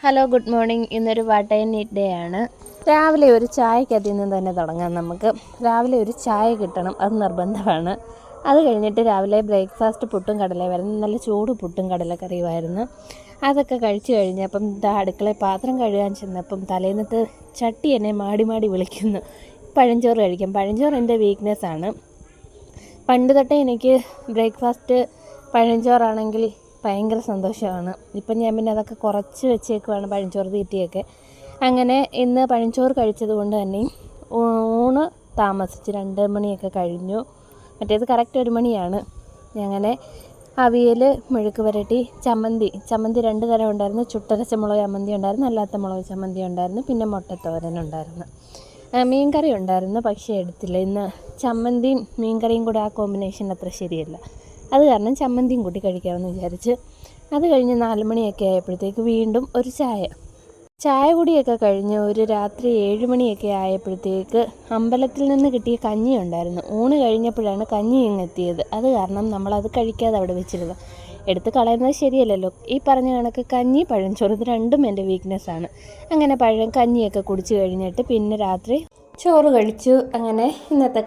Hello, good morning. ഇന്നൊരു what and NEET day ആണ്. രാവിലെ ഒരു ചായക്കകത്ത് നിന്ന് തന്നെ തുടങ്ങാം. നമുക്ക് രാവിലെ ഒരു ചായ കിട്ടണം, അത് നിർബന്ധമാണ്. അത് കഴിഞ്ഞിട്ട് രാവിലെ ബ്രേക്ക്ഫാസ്റ്റ് പുട്ടും കടലയുമായിരുന്നു. നല്ല ചൂട് പുട്ടും കടലക്കറിയുമായിരുന്നു. അതൊക്കെ കഴിച്ചു കഴിഞ്ഞപ്പം അടുക്കളയിൽ പാത്രം കഴുകാൻ ചെന്നപ്പം തലേന്നത്തെ ചട്ടി എന്നെ മാടി മാടി വിളിക്കുന്നു, പഴഞ്ചോറ് കഴിക്കാം. പഴഞ്ചോറ് എൻ്റെ വീക്ക്നെസ്സാണ്. പണ്ട് തൊട്ടേ എനിക്ക് ബ്രേക്ക്ഫാസ്റ്റ് പഴഞ്ചോറാണെങ്കിൽ ഭയങ്കര സന്തോഷമാണ്. ഇപ്പം ഞാൻ പിന്നെ അതൊക്കെ കുറച്ച് വെച്ചേക്കുവാണ്, പഴഞ്ചോറ് തീറ്റിയൊക്കെ. അങ്ങനെ ഇന്ന് പഴഞ്ചോറ് കഴിച്ചത് കൊണ്ട് തന്നെ ഊണ് താമസിച്ച് 2 മണിയൊക്കെ കഴിഞ്ഞു. മറ്റേത് കറക്റ്റ് 1 മണിയാണ്. അങ്ങനെ അവിയൽ, മെഴുക്ക് പുരട്ടി, ചമ്മന്തി 2 തരം ഉണ്ടായിരുന്നു. ചുട്ടരച്ച മുളക് ചമ്മന്തി ഉണ്ടായിരുന്നു, അല്ലാത്ത മുളക് ചമ്മന്തി ഉണ്ടായിരുന്നു, പിന്നെ മുട്ടത്തോരനുണ്ടായിരുന്നു. മീൻകറി ഉണ്ടായിരുന്നു, പക്ഷേ എടുത്തില്ല. ഇന്ന് ചമ്മന്തിയും മീൻകറിയും കൂടെ ആ കോമ്പിനേഷൻ അത്ര ശരിയല്ല. അത് കാരണം ചമ്മന്തിയും കൂട്ടി കഴിക്കാമെന്ന് വിചാരിച്ച്. അത് കഴിഞ്ഞ് 4 മണിയൊക്കെ ആയപ്പോഴത്തേക്ക് വീണ്ടും ഒരു ചായ കുടിയൊക്കെ കഴിഞ്ഞ് ഒരു രാത്രി 7 മണിയൊക്കെ ആയപ്പോഴത്തേക്ക് അമ്പലത്തിൽ നിന്ന് കിട്ടിയ കഞ്ഞി ഉണ്ടായിരുന്നു. ഊണ് കഴിഞ്ഞപ്പോഴാണ് കഞ്ഞി എത്തിയത്. അത് കാരണം നമ്മളത് കഴിക്കാതെ അവിടെ വെച്ചിരുന്നു. എടുത്ത് കളയുന്നത് ശരിയല്ലല്ലോ. ഈ പറഞ്ഞ കണക്ക് കഞ്ഞി, പഴഞ്ചോറ്, ഇത് രണ്ടും എൻ്റെ വീക്ക്നെസ്സാണ്. അങ്ങനെ കഞ്ഞിയൊക്കെ കുടിച്ച് കഴിഞ്ഞിട്ട് പിന്നെ രാത്രി ചോറ് കഴിച്ചു. അങ്ങനെ ഇന്നത്തെ